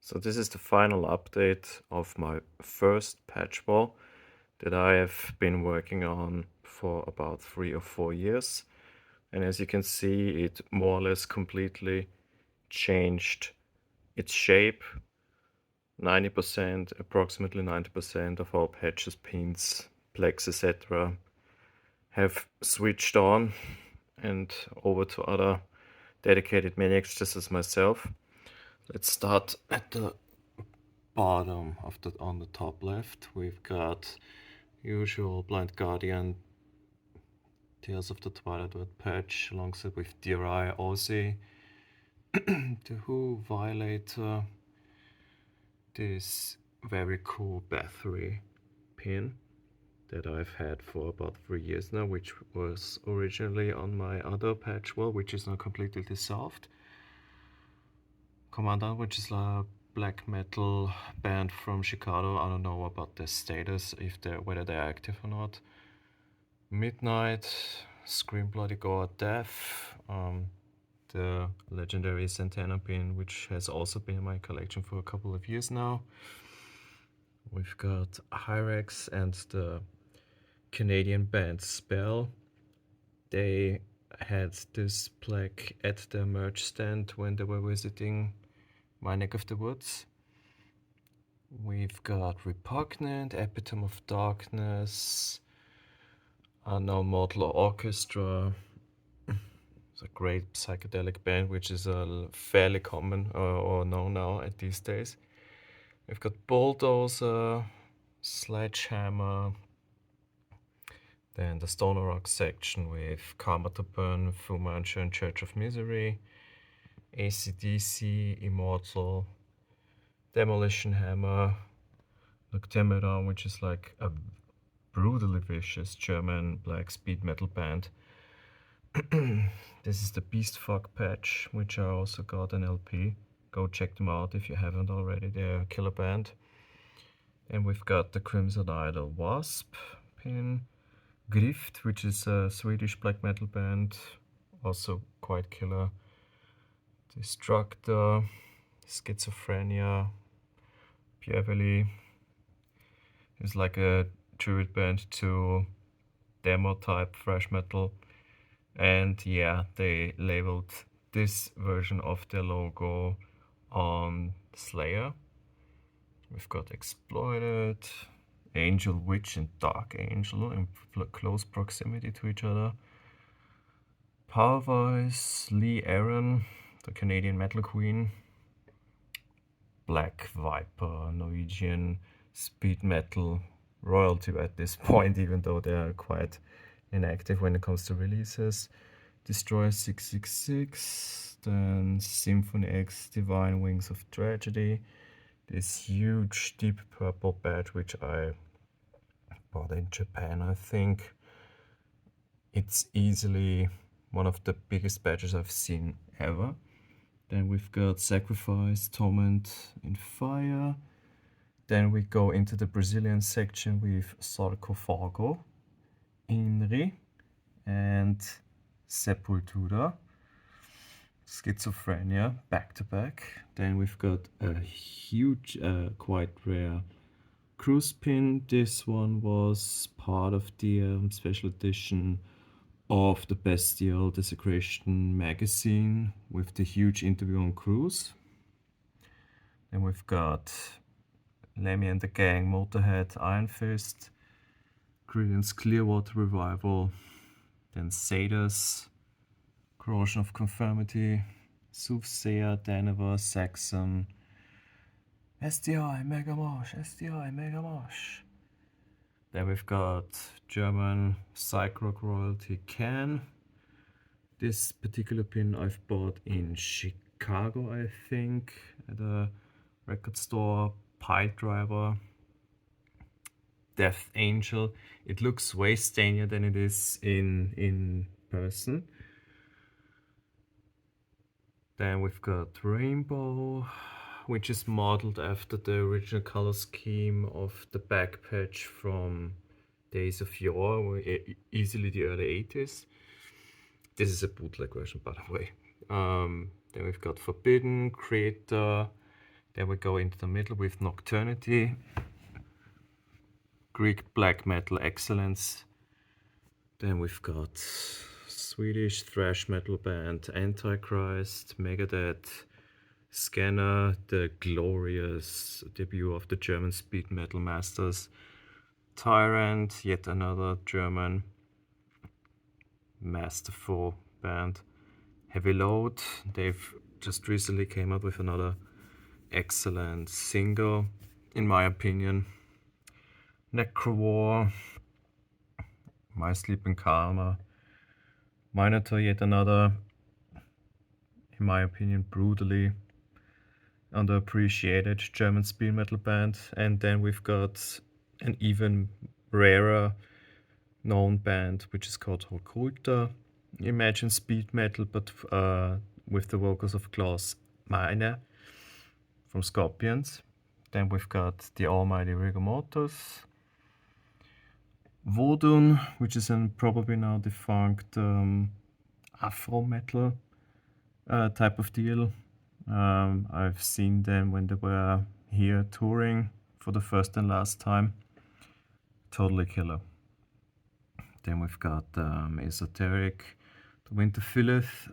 So this is the final update of my first Patchwall that I have been working on for about 3 or 4 years. And as you can see, it more or less completely changed its shape. 90%, approximately 90% of all patches, pins, plex, etc. have switched on and over to other dedicated maniacs just as myself. Let's start at the bottom of on the top left. We've got usual Blind Guardian, Tales of the Twilight World patch, alongside with DRI Aussie, the Who Violator, this very cool Bathory pin that I've had for about 3 years now, which was originally on my other patch wall, which is now completely dissolved. Commandant, which is a black metal band from Chicago. I don't know about their status, whether they're active or not. Midnight, Scream Bloody Gore Death, the legendary Santana pin, which has also been in my collection for a couple of years now. We've got Hyrax and the Canadian band Spell. They had this plaque at their merch stand when they were visiting my neck of the woods. We've got Repugnant, Epitome of Darkness, Unknown Mortal Orchestra. It's a great psychedelic band, which is fairly common or known now at these days. We've got Bulldozer, Sledgehammer, then the Stoner Rock section with Karma to Burn, Fu Manchu and Church of Misery, AC/DC, Immortal, Demolition Hammer, Noctemera, which is like a brutally vicious German black speed metal band. This is the Beastfuck patch, which I also got an LP. Go check them out if you haven't already, they're a killer band. And we've got the Crimson Idol Wasp pin, Grift, which is a Swedish black metal band, also quite killer. Destructor, Schizophrenia, Pievelli is like a tribute band to demo type thrash metal. And yeah, they labeled this version of their logo on Slayer. We've got Exploited, Angel Witch and Dark Angel in close proximity to each other. Power Voice, Lee Aaron, the Canadian metal queen. Black Viper, Norwegian speed metal royalty at this point, even though they are quite inactive when it comes to releases. Destroyer 666, then Symphony X, Divine Wings of Tragedy, this huge deep purple badge which I bought in Japan, I think. It's easily one of the biggest badges I've seen ever. Then we've got Sacrifice, Torment in Fire. Then we go into the Brazilian section with Sarcophago, Inri, and Sepultura, Schizophrenia, back to back. Then we've got a huge, quite rare cruise pin. This one was part of the special edition of the Bestial Desecration magazine with the huge interview on Cruise. Then we've got Lemmy and the Gang, Motorhead, Iron Fist, Creedence Clearwater Revival, then Sadus, Corrosion of Conformity, Soothsayer, Denver, Saxon, SDI, Megamosh, SDI, Megamosh. Then we've got German psych rock royalty Can. This particular pin I've bought in Chicago, I think, at a record store. Pile Driver, Death Angel. It looks way stainier than it is in person. Then we've got Rainbow, which is modeled after the original color scheme of the back patch from Days of Yore, easily the early 80s. This is a bootleg version, by the way. Then we've got Forbidden, Creator, Then we go into the middle with Nocturnity, Greek black metal excellence. Then we've got Swedish thrash metal band Antichrist, Megadeth, Scanner, the glorious debut of the German speed metal masters, Tyrant, yet another German masterful band, Heavy Load. They've just recently came up with another excellent single, in my opinion. Necrowar, My Sleeping Karma, Minotaur, yet another, in my opinion, brutally underappreciated German speed metal band. And then we've got an even rarer known band which is called Occulta. Imagine speed metal, but with the vocals of Klaus Meine from Scorpions. Then we've got the almighty Rigomotus, Vodun, which is a probably now defunct Afro metal type of deal. I've seen them when they were here touring for the first and last time. Totally killer. Then we've got Esoteric, the Winter Philith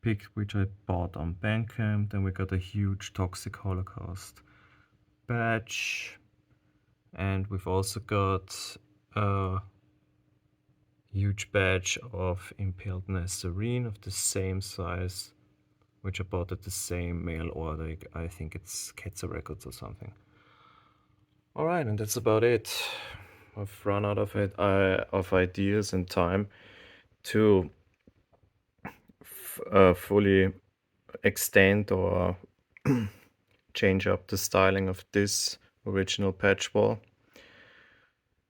pick, which I bought on Bandcamp. Then we got a huge Toxic Holocaust batch. And we've also got a huge batch of Impaled Nazarene of the same size, which I bought at the same mail order. I think it's Ketzer Records or something. Alright, and that's about it. I've run out of ideas and time to fully extend or change up the styling of this original Patchwall.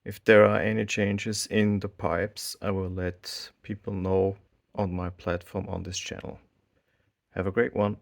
If there are any changes in the pipes, I will let people know on my platform on this channel. Have a great one.